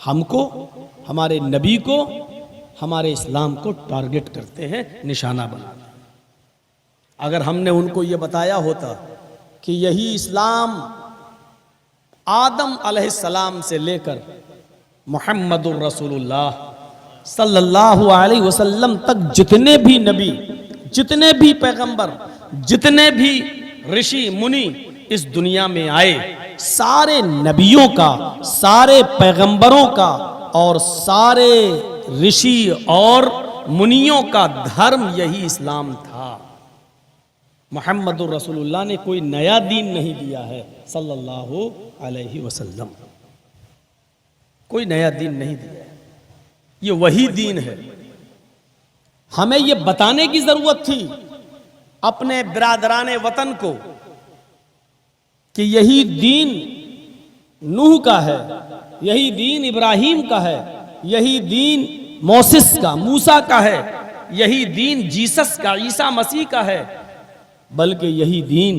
हमको, हमारे नबी को, हमारे इस्लाम को टारगेट करते हैं, निशाना बनाते हैं। अगर हमने उनको ये बताया होता कि यही इस्लाम आदम अलैहिस्सलाम से लेकर मुहम्मदुर रसूलुल्लाह सल्लल्लाहु अलैहि वसल्लम तक जितने भी नबी, जितने भी पैगंबर, जितने भी ऋषि मुनि इस दुनिया में आए, सारे नबियों का, सारे पैगंबरों का और सारे ऋषि और मुनियों का धर्म यही इस्लाम था। मुहम्मदुर रसूलुल्लाह ने कोई नया दीन नहीं दिया है सल्लल्लाहु अलैहि वसल्लम, कोई नया दीन नहीं दिया है, ये वही दीन है। हमें ये बताने की जरूरत थी अपने बिरादराने वतन को कि यही दीन नूह का है, यही दीन इब्राहीम का है, यही दीन मोसेस का, मूसा का है, यही दीन जीसस का, ईसा मसीह का है, बल्कि यही दीन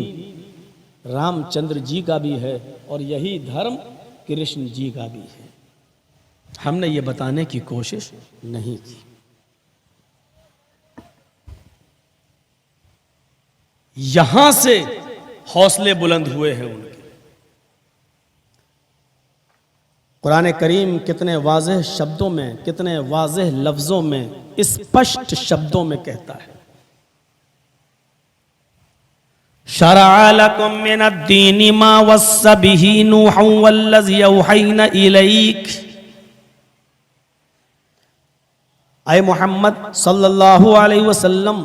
रामचंद्र जी का भी है और यही धर्म कृष्ण जी का भी है। हमने ये बताने की कोशिश नहीं की। यहां से हौसले बुलंद हुए हैं उनके। कुरान करीम कितने वाज़ेह शब्दों में, कितने वाज़ेह लफ्जों में, स्पष्ट शब्दों में कहता है, शरअ लकुम मिनद्दीनि मा वस्सा बिही नूहन वल्लज़ी औहैना इलैक। ऐ मोहम्मद सल्लल्लाहु अलैहि वसल्लम,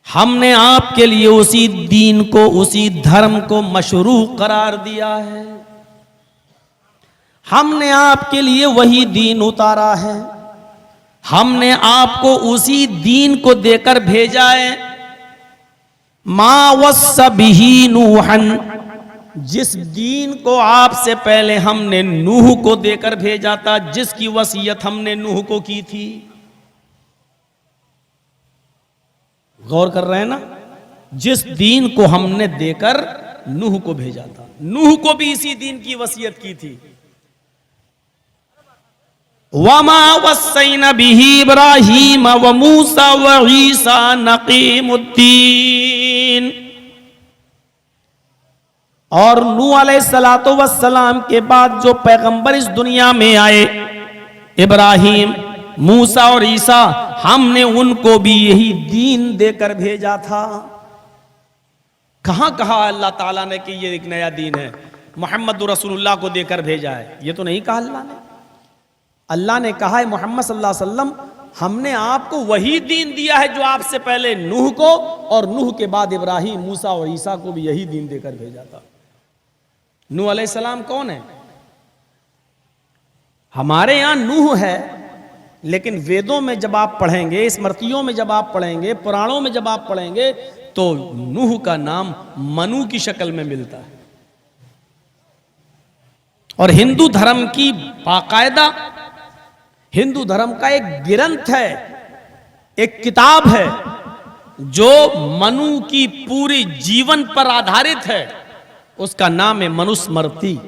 हमने आपके लिए उसी दीन को, उसी धर्म को मशरू करार दिया है। हमने आपके लिए वही दीन उतारा है, हमने आपको उसी दीन को देकर भेजा है। मा वस्सा बिही नूहन, जिस दीन को आपसे पहले हमने नूह को देकर भेजा था, जिसकी वसीयत हमने नूह को की थी। गौर कर रहे हैं ना, जिस दीन को हमने देकर नूह को भेजा था, नूह को भी इसी दीन की वसीयत की थी। वमा वस्सैना बिही इब्राहीम व मूसा व ईसा नकीमुद्दीन। और नूह अलैहिस्सलातु वस्सलाम के बाद जो पैगंबर इस दुनिया में आए, इब्राहीम, मूसा और ईसा, हमने उनको भी यही दीन देकर भेजा था। कहां कहा अल्लाह ताला ने कि ये एक नया दीन है, मोहम्मद रसूलुल्लाह को देकर भेजा है? ये तो नहीं कहा अल्लाह ने। अल्लाह ने कहा है मोहम्मद सल्लल्लाहु अलैहि वसल्लम, हमने आपको वही दीन दिया है जो आपसे पहले नूह को और नूह के बाद इब्राहीम, मूसा और ईसा को भी यही दीन देकर भेजा था। नूह अलैहिस्सलाम कौन है? हमारे यहां नूह है, लेकिन वेदों में जब आप पढ़ेंगे, स्मृतियों में जब आप पढ़ेंगे, पुराणों में जब आप पढ़ेंगे, तो नूह का नाम मनु की शक्ल में मिलता है। और हिंदू धर्म की बाकायदा, हिंदू धर्म का एक ग्रंथ है, एक किताब है जो मनु की पूरी जीवन पर आधारित है, उसका नाम है मनुस्मृति।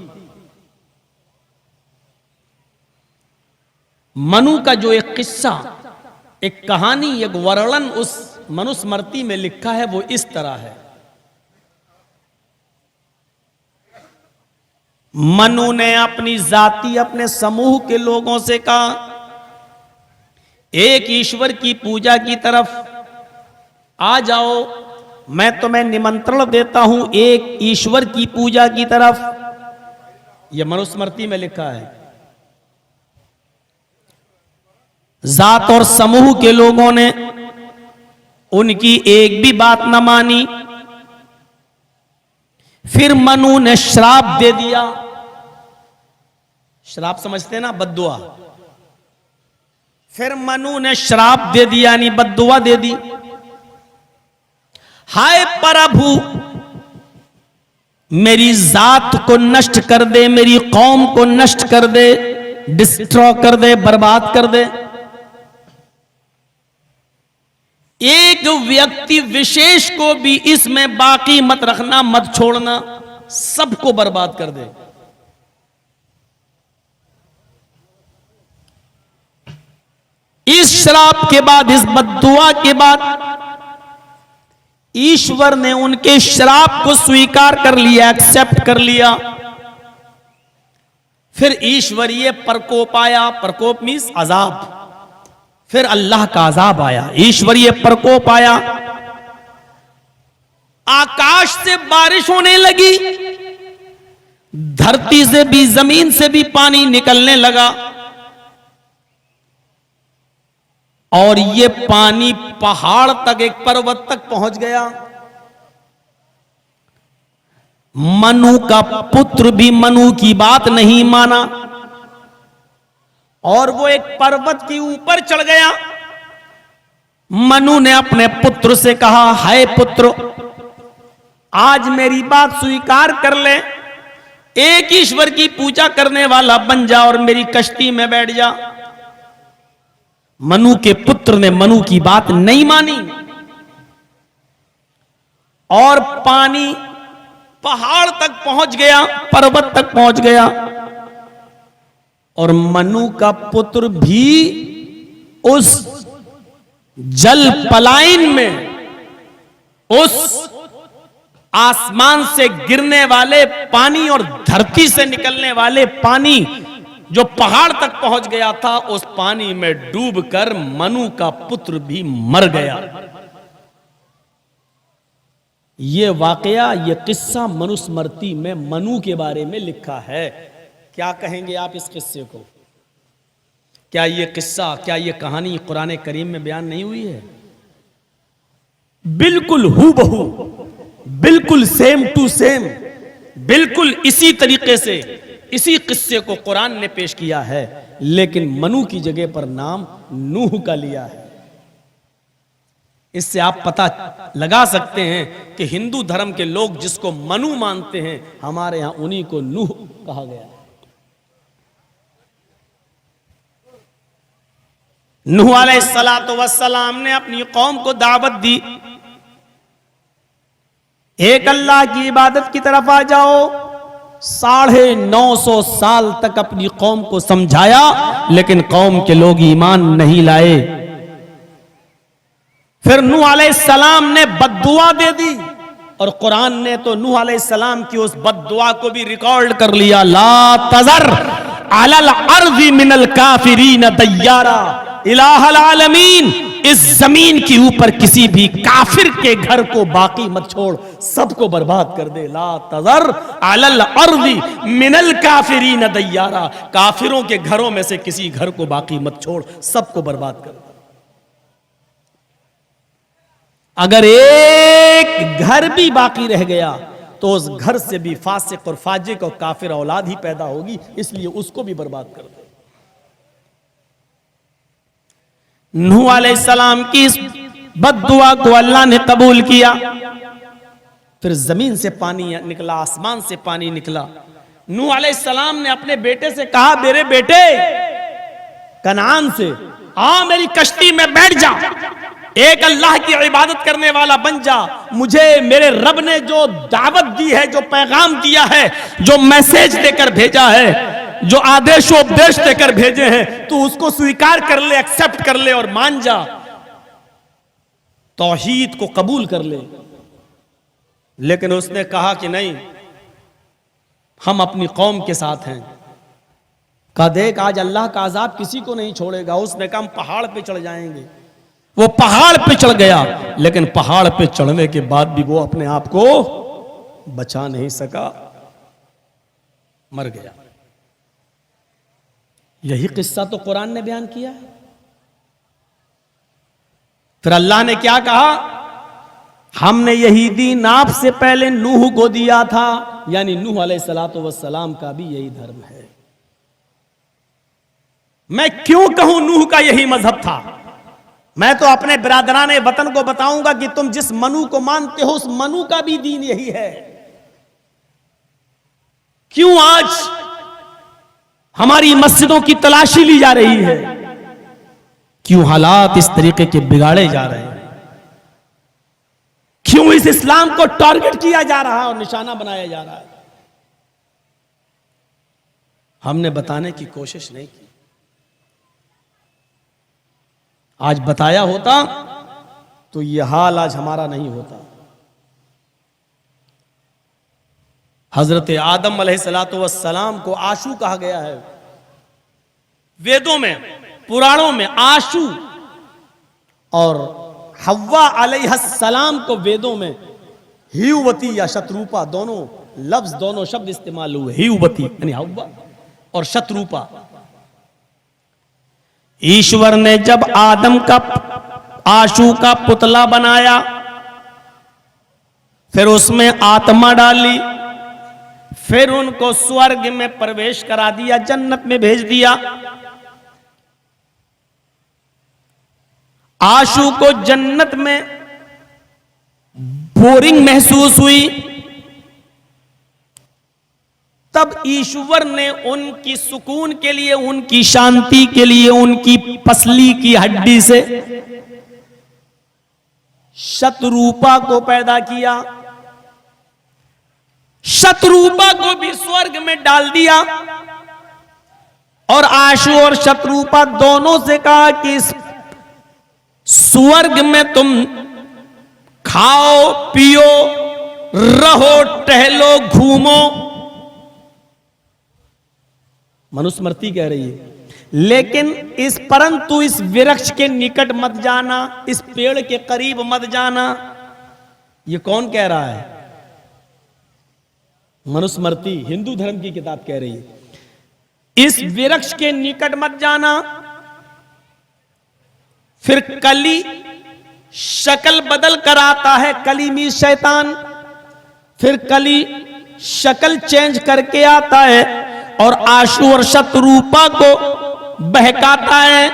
मनु का जो एक किस्सा, एक कहानी, एक वर्णन उस मनुस्मृति में लिखा है, वो इस तरह है। मनु ने अपनी जाति, अपने समूह के लोगों से कहा, एक ईश्वर की पूजा की तरफ आ जाओ, मैं तुम्हें निमंत्रण देता हूं एक ईश्वर की पूजा की तरफ। यह मनुस्मृति में लिखा है। जात और समूह के लोगों ने उनकी एक भी बात न मानी। फिर मनु ने श्राप दे दिया। श्राप समझते ना, बद्दुआ। फिर मनु ने श्राप दे दिया, यानी बद्दुआ दे दी। हाय प्रभु, मेरी जात को नष्ट कर दे, मेरी कौम को नष्ट कर दे, डिस्ट्रॉय कर दे, बर्बाद कर दे। एक व्यक्ति विशेष को भी इसमें बाकी मत रखना, मत छोड़ना, सबको बर्बाद कर दे। इस श्राप के बाद, इस बद्दुआ के बाद ईश्वर ने उनके श्राप को स्वीकार कर लिया, एक्सेप्ट कर लिया। फिर ईश्वरीय प्रकोप आया, प्रकोप मीन्स अजाब। फिर अल्लाह का अजाब आया, ईश्वरीय प्रकोप आया। आकाश से बारिश होने लगी, धरती से भी, जमीन से भी पानी निकलने लगा, और ये पानी पहाड़ तक, एक पर्वत तक पहुंच गया। मनु का पुत्र भी मनु की बात नहीं माना, और वो एक पर्वत के ऊपर चढ़ गया। मनु ने अपने पुत्र से कहा, हाय पुत्र, आज मेरी बात स्वीकार कर ले, एक ईश्वर की पूजा करने वाला बन जा और मेरी कश्ती में बैठ जा। मनु के पुत्र ने मनु की बात नहीं मानी, और पानी पहाड़ तक पहुंच गया, पर्वत तक पहुंच गया, और मनु का पुत्र भी उस जल पलायन में, उस आसमान से गिरने वाले पानी और धरती से निकलने वाले पानी जो पहाड़ तक पहुंच गया था, उस पानी में डूबकर मनु का पुत्र भी मर गया। यह वाकया, यह किस्सा मनुस्मृति में मनु के बारे में लिखा है। क्या कहेंगे आप इस किस्से को? क्या यह किस्सा, क्या यह कहानी कुरान करीम में बयान नहीं हुई है? बिल्कुल हूबहू, बिल्कुल सेम टू सेम, बिल्कुल इसी तरीके से इसी किस्से को कुरान ने पेश किया है, लेकिन मनु की जगह पर नाम नूह का लिया है। इससे आप पता लगा सकते हैं कि हिंदू धर्म के लोग जिसको मनु मानते हैं, हमारे यहां उन्हीं को नूह कहा गया है। नूह अलैहिस्सलातु वस्सलाम ने अपनी कौम को दावत दी, एक अल्लाह की इबादत की तरफ आ जाओ। 950 साल तक अपनी कौम को समझाया, लेकिन कौम के लोग ईमान नहीं लाए। फिर नूह अलैहिस्सलाम ने बद्दुआ दे दी, और कुरान ने तो नूह अलैहिस्सलाम की उस बद्दुआ को भी रिकॉर्ड कर लिया, ला तज़र अलल अर्ज़ि मिनल काफिरीन दय्यारा इलाहल आलमीन। इस जमीन के ऊपर किसी भी काफिर के घर को बाकी मत छोड़, सबको बर्बाद कर दे। ला तज़र अलल अर्ज़ि मिनल काफिरीन दय्यारा, काफिरों के घरों में से किसी घर को बाकी मत छोड़, सबको बर्बाद कर दे। अगर एक घर भी बाकी रह गया तो उस घर से भी फासिक और फाजिक और काफिर औलाद ही पैदा होगी, इसलिए उसको भी बर्बाद कर दे। नूह अलैहिस्सलाम की इस बद्दुआ को अल्लाह ने कबूल किया। फिर जमीन से पानी निकला, आसमान से पानी निकला। नूह अलैहिस्सलाम ने अपने बेटे से कहा, मेरे बेटे कनान से, आ मेरी कश्ती में बैठ जा, एक अल्लाह की इबादत करने वाला बन जा। मुझे मेरे रब ने जो दावत दी है, जो पैगाम दिया है, जो मैसेज देकर भेजा है, जो आदेशोपदेश देकर भेजे हैं, तो उसको स्वीकार कर ले, एक्सेप्ट कर ले और मान जा, तौहीद को कबूल कर ले। लेकिन उसने कहा कि नहीं, हम अपनी कौम के साथ हैं। कहा, देख आज अल्लाह का अजाब किसी को नहीं छोड़ेगा। उसने कहा, हम पहाड़ पे चढ़ जाएंगे। वो पहाड़ पे चढ़ गया, लेकिन पहाड़ पे चढ़ने के बाद भी वो अपने आप को बचा नहीं सका, मर गया। यही किस्सा तो कुरान ने बयान किया है। फिर अल्लाह ने क्या कहा, हमने यही दीन आपसे पहले नूह को दिया था, यानी नूह अलैहिस्सलातु वस्सलाम का भी यही धर्म है। मैं क्यों कहूं नूह का यही मजहब था? मैं तो अपने बिरादराने वतन को बताऊंगा कि तुम जिस मनु को मानते हो, उस मनु का भी दीन यही है। क्यों आज हमारी मस्जिदों की तलाशी ली जा रही है? क्यों हालात इस तरीके के बिगाड़े जा रहे हैं? क्यों इस इस्लाम को टारगेट किया जा रहा है और निशाना बनाया जा रहा है? हमने बताने की कोशिश नहीं की। आज बताया होता तो यह हाल आज हमारा नहीं होता। हजरत आदम अलैहिस्सलातु वस्सलाम को आशू कहा गया है वेदों में, पुराणों में आशू, और हव्वा अलैहिस्सलाम को वेदों में हियुवती या शत्रुपा दोनों लफ्ज, दोनों शब्द इस्तेमाल हुए। हियुवती यानी हव्वा और शत्रुपा। ईश्वर ने जब आदम का आशू का पुतला बनाया, फिर उसमें आत्मा डाली, फिर उनको स्वर्ग में प्रवेश करा दिया, जन्नत में भेज दिया। आशू को जन्नत में बोरिंग महसूस हुई, तब ईश्वर ने उनकी सुकून के लिए, उनकी शांति के लिए, उनकी पसली की हड्डी से शतरूपा को पैदा किया। शतरूपा को भी स्वर्ग में डाल दिया और आशु और शतरूपा दोनों से कहा कि इस स्वर्ग में तुम खाओ पियो, रहो, टहलो, घूमो। मनुस्मृति कह रही है, लेकिन परंतु इस वृक्ष के निकट मत जाना, इस पेड़ के करीब मत जाना। ये कौन कह रहा है? मनुस्मृति, हिंदू धर्म की किताब कह रही है इस वृक्ष के निकट मत जाना। फिर कली शक्ल बदल कर आता है, कली मीन शैतान। फिर कली शक्ल चेंज करके आता है और आशु और शतरूपा को बहकाता है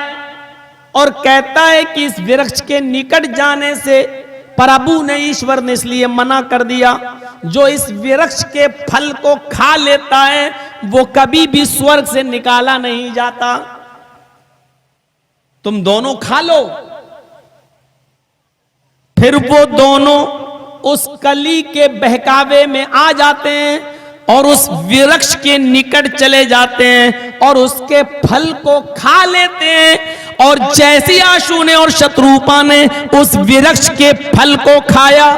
और कहता है कि इस वृक्ष के निकट जाने से प्रभु ने, ईश्वर ने इसलिए मना कर दिया, जो इस वृक्ष के फल को खा लेता है वो कभी भी स्वर्ग से निकाला नहीं जाता। तुम दोनों खा लो। फिर वो दोनों उस कली के बहकावे में आ जाते हैं और उस वृक्ष के निकट चले जाते हैं और उसके फल को खा लेते हैं। और जैसी आशु ने और शतरूपा ने उस वृक्ष के फल को खाया,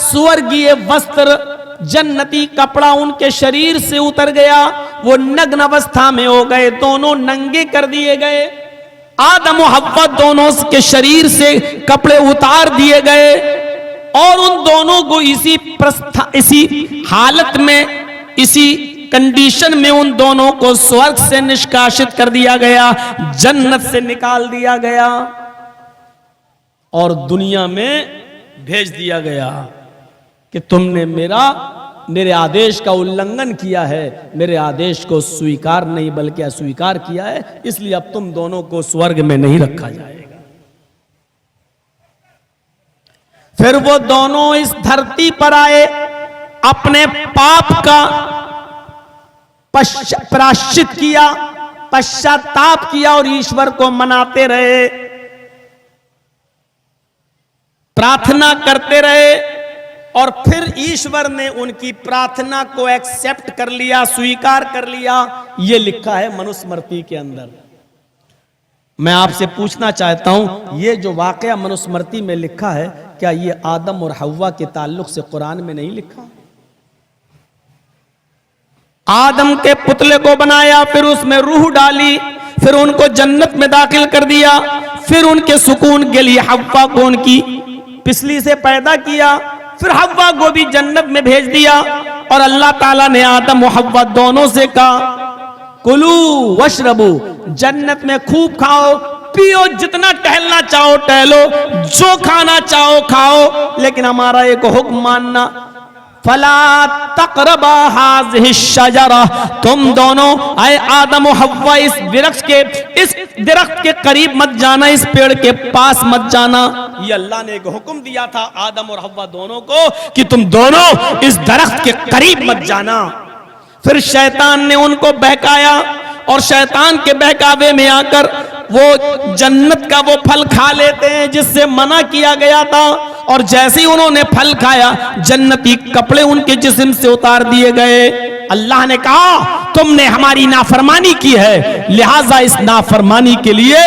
स्वर्गीय वस्त्र, जन्नती कपड़ा उनके शरीर से उतर गया, वो नग्न अवस्था में हो गए, दोनों नंगे कर दिए गए। आदम और हव्वा दोनों के शरीर से कपड़े उतार दिए गए और उन दोनों को इसी हालत में, इसी कंडीशन में उन दोनों को स्वर्ग से निष्कासित कर दिया गया, जन्नत से निकाल दिया गया और दुनिया में भेज दिया गया कि तुमने मेरे आदेश का उल्लंघन किया है, मेरे आदेश को स्वीकार नहीं बल्कि अस्वीकार किया है, इसलिए अब तुम दोनों को स्वर्ग में नहीं रखा जाएगा। फिर वो दोनों इस धरती पर आए, अपने पाप का प्रायश्चित किया, पश्चाताप किया और ईश्वर को मनाते रहे, प्रार्थना करते रहे और फिर ईश्वर ने उनकी प्रार्थना को एक्सेप्ट कर लिया, स्वीकार कर लिया। यह लिखा है मनुस्मृति के अंदर। मैं आपसे पूछना चाहता हूं, यह जो वाकया मनुस्मृति में लिखा है, क्या यह आदम और हव्वा के ताल्लुक से कुरान में नहीं लिखा? आदम के पुतले को बनाया, फिर उसमें रूह डाली, फिर उनको जन्नत में दाखिल कर दिया, फिर उनके सुकून के लिए हव्वा को उनकी पिसली से पैदा किया, फिर हव्वा को भी जन्नत में भेज दिया और अल्लाह ताला ने आदम और हव्वा दोनों से कहा, कुलू वशरबू, जन्नत में खूब खाओ पियो, जितना टहलना चाहो टहलो, जो खाना चाहो खाओ, लेकिन हमारा एक हुक्म मानना, फला तक़रबा हाज़िहि शजरा, तुम दोनों आए आदम और हव्वा इस दरख्त के करीब मत जाना, इस पेड़ के पास मत जाना। ये अल्लाह ने एक हुक्म दिया था आदम और हव्वा दोनों को कि तुम दोनों इस दरख्त के करीब मत जाना। फिर शैतान ने उनको बहकाया और शैतान के बहकावे में आकर वो जन्नत का वो फल खा लेते हैं जिससे मना किया गया था, और जैसे ही उन्होंने फल खाया जन्नती कपड़े उनके जिस्म से उतार दिए गए। अल्लाह ने कहा तुमने हमारी नाफरमानी की है, लिहाजा इस नाफरमानी के लिए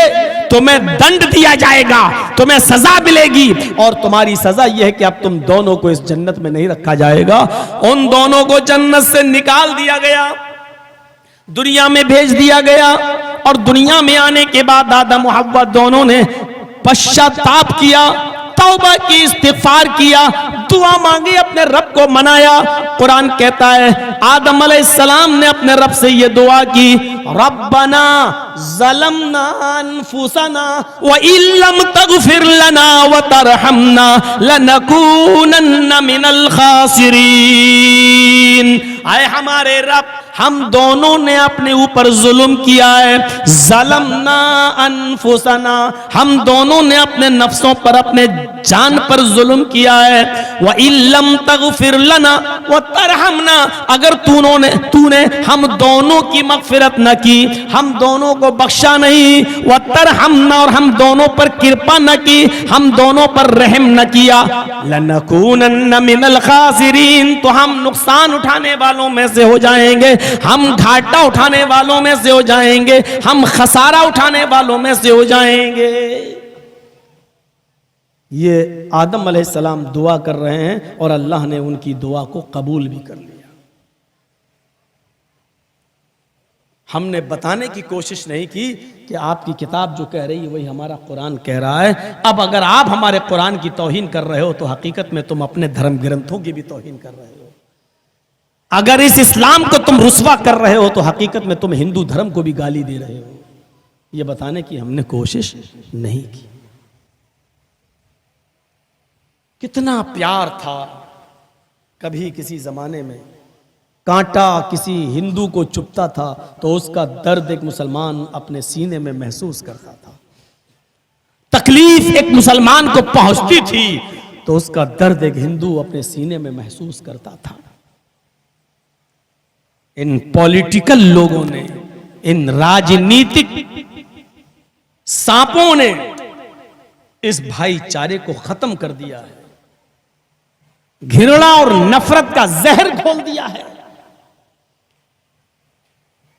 तुम्हें दंड दिया जाएगा, तुम्हें सजा मिलेगी, और तुम्हारी सजा यह है कि अब तुम दोनों को इस जन्नत में नहीं रखा जाएगा। उन दोनों को जन्नत से निकाल दिया गया, दुनिया में भेज दिया गया, और दुनिया में आने के बाद आदम और हव्वा दोनों ने पश्चाताप किया, तौबा की, इस्तिगफार किया, दुआ मांगी, अपने रब को मनाया। कुरान कहता है आदम अलैहिस्सलाम ने अपने रब से ये दुआ की, रब्बना ज़लमना अनफुसना व इल्लम तगफिर लना व तरहमना लनकूनन्ना मिनल खासिरीन। आए हमारे रब, हम दोनों ने अपने ऊपर जुल्म किया है, ज़लमना अनफुसना, हम दोनों ने अपने नफ्सों पर, अपने जान पर जुल्म किया है, व इल्लम तगफिर लना व तरहमना, अगर तूने हम दोनों की मगफिरत न की, हम दोनों को बख्शा नहीं, व तरहमना, और हम दोनों पर कृपा न की, हम दोनों पर रहम न किया, लनकूनन्ना मिनल खासिरीन, तो हम नुकसान उठाने वालों में से हो जाएंगे, हम घाटा उठाने वालों में से हो जाएंगे, हम खसारा उठाने वालों में से हो जाएंगे। ये आदम अलैहिस्सलाम दुआ कर रहे हैं और अल्लाह ने उनकी दुआ को कबूल भी कर लिया। हमने बताने की कोशिश नहीं की कि आपकी किताब जो कह रही है वही हमारा कुरान कह रहा है। अब अगर आप हमारे कुरान की तौहीन कर रहे हो तो हकीकत में तुम अपने धर्म ग्रंथों की भी तौहीन कर रहे हो। अगर इस इस्लाम को तुम रुस्वा कर रहे हो तो हकीकत में तुम हिंदू धर्म को भी गाली दे रहे हो। यह बताने की हमने कोशिश नहीं की। कितना प्यार था, कभी किसी जमाने में कांटा किसी हिंदू को चुभता था तो उसका दर्द एक मुसलमान अपने सीने में महसूस करता था। तकलीफ एक मुसलमान को पहुंचती थी तो उसका दर्द एक हिंदू अपने सीने में महसूस करता था। इन पॉलिटिकल लोगों ने, इन राजनीतिक सांपों ने इस भाईचारे को खत्म कर दिया है, घृणा और नफरत का जहर घोल दिया है।